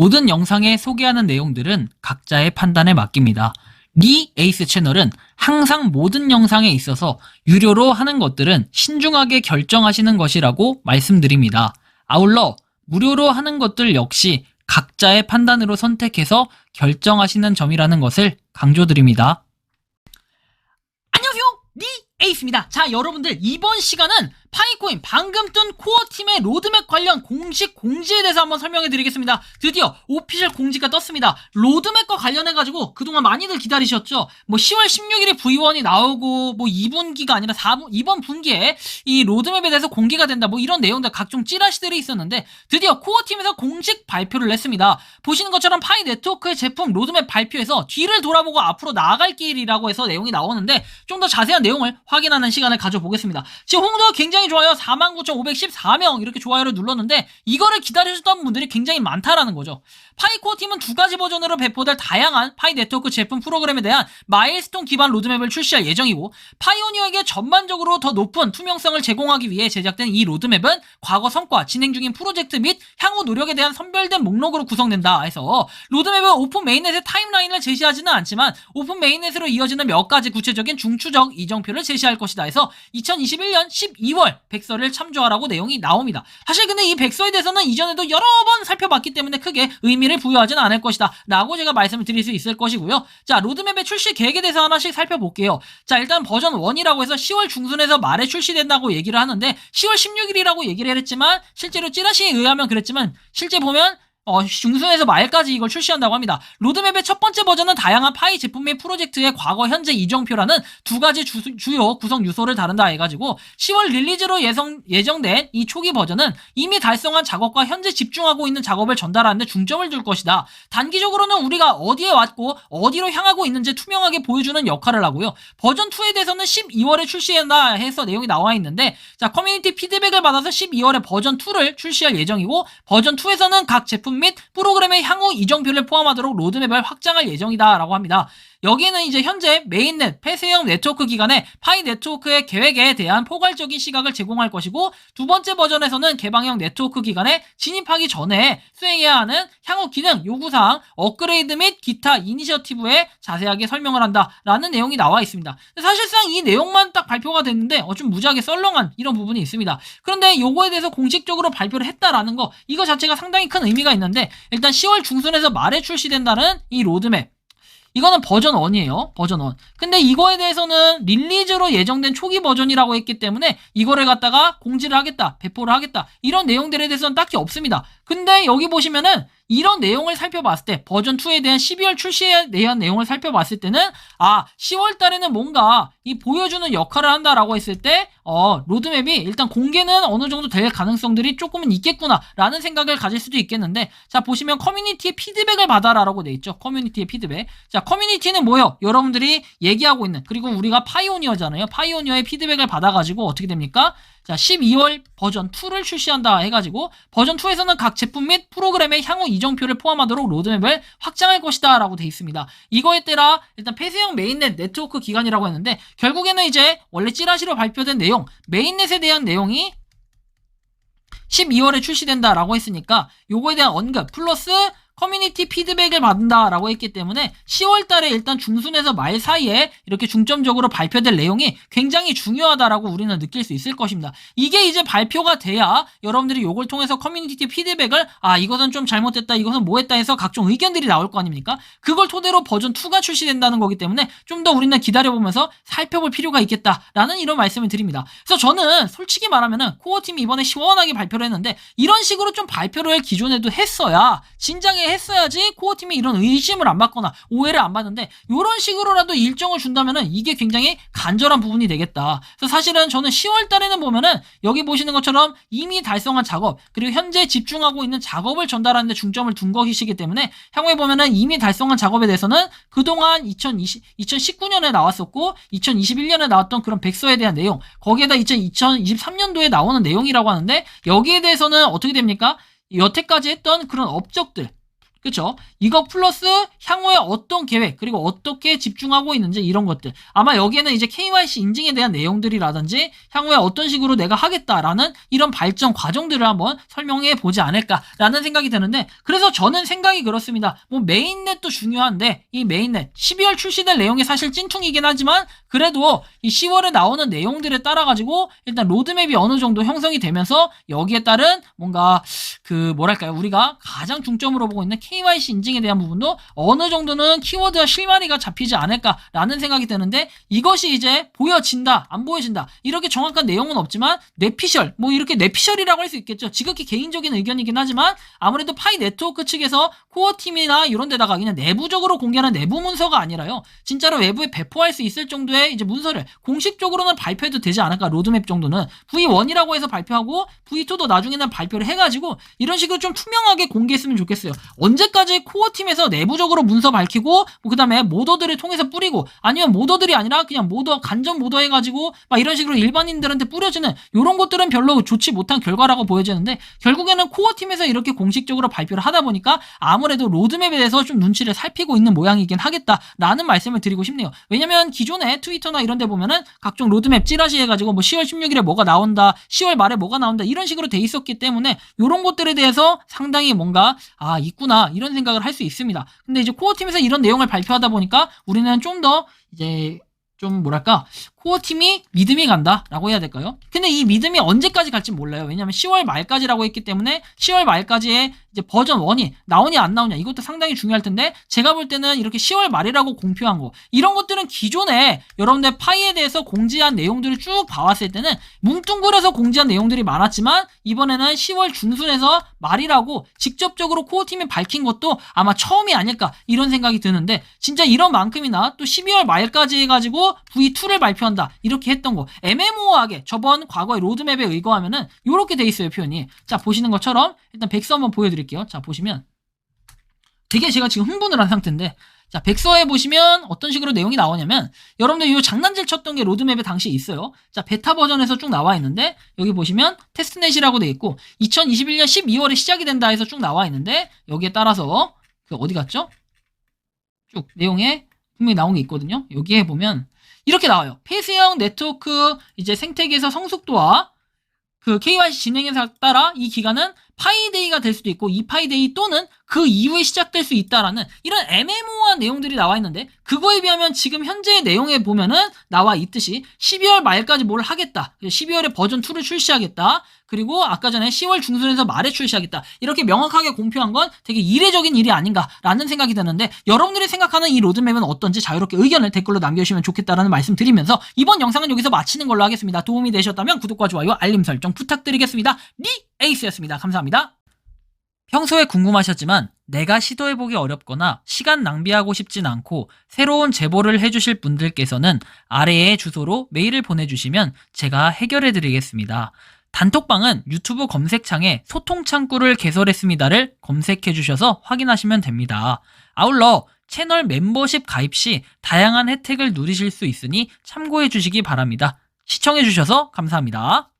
모든 영상에 소개하는 내용들은 각자의 판단에 맡깁니다. 리 에이스 채널은 항상 모든 영상에 있어서 유료로 하는 것들은 신중하게 결정하시는 것이라고 말씀드립니다. 아울러 무료로 하는 것들 역시 각자의 판단으로 선택해서 결정하시는 점이라는 것을 강조드립니다. 안녕하세요, 리 에이스입니다. 자, 여러분들, 이번 시간은 파이코인 방금 뜬 코어팀의 로드맵 관련 공식 공지에 대해서 한번 설명해 드리겠습니다. 드디어 오피셜 공지가 떴습니다. 로드맵과 관련해가지고 그동안 많이들 기다리셨죠? 10월 16일에 V1이 나오고 2분기가 아니라 2번 분기에 이 로드맵에 대해서 공개가 된다, 이런 내용들 각종 찌라시들이 있었는데 드디어 코어팀에서 공식 발표를 냈습니다. 보시는 것처럼 파이 네트워크의 제품 로드맵 발표에서 뒤를 돌아보고 앞으로 나아갈 길이라고 해서 내용이 나오는데 좀 더 자세한 내용을 확인하는 시간을 가져보겠습니다. 지금 홍도가 굉장히 좋아요. 49,514명 이렇게 좋아요를 눌렀는데 이거를 기다리셨던 분들이 굉장히 많다라는 거죠. 파이코어 팀은 두 가지 버전으로 배포될 다양한 파이 네트워크 제품 프로그램에 대한 마일스톤 기반 로드맵을 출시할 예정이고, 파이오니어에게 전반적으로 더 높은 투명성을 제공하기 위해 제작된 이 로드맵은 과거 성과, 진행 중인 프로젝트 및 향후 노력에 대한 선별된 목록으로 구성된다 해서 로드맵은 오픈 메인넷의 타임라인을 제시하지는 않지만 오픈 메인넷으로 이어지는 몇 가지 구체적인 중추적 이정표를 제시할 것이다 해서 2021년 12월 백서를 참조하라고 내용이 나옵니다. 사실 근데 이 백서에 대해서는 이전에도 여러 번 살펴봤기 때문에 크게 의미를 부여하지는 않을 것이다 라고 제가 말씀을 드릴 수 있을 것이고요. 자, 로드맵의 출시 계획에 대해서 하나씩 살펴볼게요. 자, 일단 버전 1이라고 해서 10월 중순에서 말에 출시된다고 얘기를 하는데 10월 16일이라고 얘기를 했지만 실제로 찌라시에 의하면 그랬지만 실제 보면 중순에서 말까지 이걸 출시한다고 합니다. 로드맵의 첫 번째 버전은 다양한 파이 제품 및 프로젝트의 과거, 현재 이정표라는 두 가지 주요 구성 요소를 다룬다 해가지고 10월 릴리즈로 예정된 이 초기 버전은 이미 달성한 작업과 현재 집중하고 있는 작업을 전달하는 데 중점을 둘 것이다. 단기적으로는 우리가 어디에 왔고 어디로 향하고 있는지 투명하게 보여주는 역할을 하고요. 버전 2에 대해서는 12월에 출시한다 해서 내용이 나와 있는데, 자, 커뮤니티 피드백을 받아서 12월에 버전 2를 출시할 예정이고, 버전 2에서는 각 제품 및 프로그램의 향후 이정표를 포함하도록 로드맵을 확장할 예정이다 라고 합니다. 여기에는 이제 현재 메인넷, 폐쇄형 네트워크 기간에 파이 네트워크의 계획에 대한 포괄적인 시각을 제공할 것이고, 두 번째 버전에서는 개방형 네트워크 기간에 진입하기 전에 수행해야 하는 향후 기능, 요구사항, 업그레이드 및 기타 이니셔티브에 자세하게 설명을 한다 라는 내용이 나와 있습니다. 사실상 이 내용만 딱 발표가 됐는데 좀 무지하게 썰렁한 이런 부분이 있습니다. 그런데 요거에 대해서 공식적으로 발표를 했다라는 거, 이거 자체가 상당히 큰 의미가 있는데, 일단 10월 중순에서 말에 출시된다는 이 로드맵, 이거는 버전 1이에요. 버전 1. 근데 이거에 대해서는 릴리즈로 예정된 초기 버전이라고 했기 때문에 이거를 갖다가 공지를 하겠다, 배포를 하겠다, 이런 내용들에 대해서는 딱히 없습니다. 근데 여기 보시면은 이런 내용을 살펴봤을 때, 버전 2에 대한 12월 출시에 대한 내용을 살펴봤을 때는 10월 달에는 뭔가 이 보여주는 역할을 한다라고 했을 때 로드맵이 일단 공개는 어느 정도 될 가능성들이 조금은 있겠구나 라는 생각을 가질 수도 있겠는데, 자, 보시면 커뮤니티의 피드백을 받아라라고 돼 있죠. 커뮤니티의 피드백. 자, 커뮤니티는 뭐예요? 여러분들이 얘기하고 있는, 그리고 우리가 파이오니어잖아요. 파이오니어의 피드백을 받아가지고 어떻게 됩니까? 자, 12월 버전 2를 출시한다 해가지고 버전 2에서는 각 제품 및 프로그램의 향후 이정표를 포함하도록 로드맵을 확장할 것이다 라고 돼 있습니다. 이거에 따라 일단 폐쇄형 메인넷 네트워크 기간이라고 했는데, 결국에는 이제 원래 찌라시로 발표된 내용, 메인넷에 대한 내용이 12월에 출시된다 라고 했으니까 요거에 대한 언급 플러스 커뮤니티 피드백을 받는다라고 했기 때문에 10월 달에 일단 중순에서 말 사이에 이렇게 중점적으로 발표될 내용이 굉장히 중요하다라고 우리는 느낄 수 있을 것입니다. 이게 이제 발표가 돼야 여러분들이 요걸 통해서 커뮤니티 피드백을 이것은 좀 잘못됐다, 이것은 뭐했다 해서 각종 의견들이 나올 거 아닙니까? 그걸 토대로 버전 2가 출시된다는 거기 때문에 좀 더 우리는 기다려보면서 살펴볼 필요가 있겠다라는 이런 말씀을 드립니다. 그래서 저는 솔직히 말하면은 코어팀이 이번에 시원하게 발표를 했는데, 이런 식으로 좀 발표를 기존에도 했어야, 진작에 했어야지 코어팀이 이런 의심을 안 받거나 오해를 안 받는데, 이런 식으로라도 일정을 준다면은 이게 굉장히 간절한 부분이 되겠다. 그래서 사실은 저는 10월 달에는 보면은 여기 보시는 것처럼 이미 달성한 작업, 그리고 현재 집중하고 있는 작업을 전달하는 데 중점을 둔 것이기 때문에 향후에 보면은 이미 달성한 작업에 대해서는 그동안 2019년에 나왔었고 2021년에 나왔던 그런 백서에 대한 내용, 거기에다 2023년도에 나오는 내용이라고 하는데, 여기에 대해서는 어떻게 됩니까? 여태까지 했던 그런 업적들, 그쵸? 이거 플러스 향후에 어떤 계획, 그리고 어떻게 집중하고 있는지 이런 것들. 아마 여기에는 이제 KYC 인증에 대한 내용들이라든지 향후에 어떤 식으로 내가 하겠다라는 이런 발전 과정들을 한번 설명해 보지 않을까라는 생각이 드는데, 그래서 저는 생각이 그렇습니다. 뭐 메인넷도 중요한데 이 메인넷 12월 출시될 내용이 사실 찐퉁이긴 하지만 그래도 이 10월에 나오는 내용들에 따라 가지고 일단 로드맵이 어느 정도 형성이 되면서 여기에 따른 뭔가 그 뭐랄까요, 우리가 가장 중점으로 보고 있는 KYC 인증에 대한 부분도 어느 정도는 키워드와 실마리가 잡히지 않을까라는 생각이 드는데, 이것이 이제 보여진다 안 보여진다 이렇게 정확한 내용은 없지만 뇌피셜, 뭐 이렇게 뇌피셜이라고 할 수 있겠죠. 지극히 개인적인 의견이긴 하지만 아무래도 파이 네트워크 측에서 코어 팀이나 이런 데다가 그냥 내부적으로 공개하는 내부 문서가 아니라요, 진짜로 외부에 배포할 수 있을 정도의 이제 문서를 공식적으로는 발표해도 되지 않을까. 로드맵 정도는 V1이라고 해서 발표하고 V2도 나중에는 발표를 해가지고 이런 식으로 좀 투명하게 공개했으면 좋겠어요. 언제까지 코어 팀에서 내부적으로 문서 밝히고 뭐 그다음에 모더들을 통해서 뿌리고, 아니면 모더들이 아니라 그냥 모더 간접 모더 해가지고 막 이런 식으로 일반인들한테 뿌려지는 이런 것들은 별로 좋지 못한 결과라고 보여지는데, 결국에는 코어 팀에서 이렇게 공식적으로 발표를 하다 보니까 아무래도 로드맵에 대해서 좀 눈치를 살피고 있는 모양이긴 하겠다라는 말씀을 드리고 싶네요. 왜냐면 기존에 트위터나 이런 데 보면은 각종 로드맵 찌라시 해가지고 뭐 10월 16일에 뭐가 나온다, 10월 말에 뭐가 나온다 이런 식으로 돼 있었기 때문에 이런 것들에 대해서 상당히 뭔가 있구나 이런 생각을 할 수 있습니다. 근데 이제 코어 팀에서 이런 내용을 발표하다 보니까 우리는 좀 더 이제 좀 뭐랄까, 코어 팀이 믿음이 간다라고 해야 될까요? 근데 이 믿음이 언제까지 갈지 몰라요. 왜냐면 10월 말까지라고 했기 때문에 10월 말까지에 이제 버전 1이 나오냐 안 나오냐 이것도 상당히 중요할 텐데, 제가 볼 때는 이렇게 10월 말이라고 공표한 거 이런 것들은 기존에 여러분들 파이에 대해서 공지한 내용들을 쭉 봐왔을 때는 뭉뚱그려서 공지한 내용들이 많았지만, 이번에는 10월 중순에서 말이라고 직접적으로 코어 팀이 밝힌 것도 아마 처음이 아닐까 이런 생각이 드는데, 진짜 이런 만큼이나 또 12월 말까지 해가지고 V2를 발표한다 이렇게 했던 거 애매모호하게 저번 과거의 로드맵에 의거하면은 이렇게 돼 있어요, 표현이. 자, 보시는 것처럼 일단 백서 한번 보여드릴게요. 자, 보시면 되게 제가 지금 흥분을 한 상태인데, 자, 백서에 보시면 어떤 식으로 내용이 나오냐면, 여러분들 이 장난질 쳤던 게 로드맵에 당시 있어요. 자, 베타 버전에서 쭉 나와 있는데, 여기 보시면 테스트넷이라고 돼 있고 2021년 12월에 시작이 된다 해서 쭉 나와 있는데, 여기에 따라서 어디 갔죠? 쭉 내용에 분명히 나온 게 있거든요. 여기에 보면 이렇게 나와요. 폐쇄형 네트워크 이제 생태계에서 성숙도와 그 KYC 진행에 따라 이 기간은 파이데이가 될 수도 있고 이파이데이 또는 그 이후에 시작될 수 있다라는 이런 애매모호한 내용들이 나와 있는데, 그거에 비하면 지금 현재의 내용에 보면은 나와 있듯이 12월 말까지 뭘 하겠다, 12월에 버전 2를 출시하겠다, 그리고 아까 전에 10월 중순에서 말에 출시하겠다 이렇게 명확하게 공표한 건 되게 이례적인 일이 아닌가라는 생각이 드는데, 여러분들이 생각하는 이 로드맵은 어떤지 자유롭게 의견을 댓글로 남겨주시면 좋겠다라는 말씀 드리면서 이번 영상은 여기서 마치는 걸로 하겠습니다. 도움이 되셨다면 구독과 좋아요, 알림 설정 부탁드리겠습니다. 에이스였습니다. 감사합니다. 평소에 궁금하셨지만 내가 시도해보기 어렵거나 시간 낭비하고 싶진 않고 새로운 제보를 해주실 분들께서는 아래의 주소로 메일을 보내주시면 제가 해결해드리겠습니다. 단톡방은 유튜브 검색창에 소통창구를 개설했습니다를 검색해주셔서 확인하시면 됩니다. 아울러 채널 멤버십 가입 시 다양한 혜택을 누리실 수 있으니 참고해주시기 바랍니다. 시청해주셔서 감사합니다.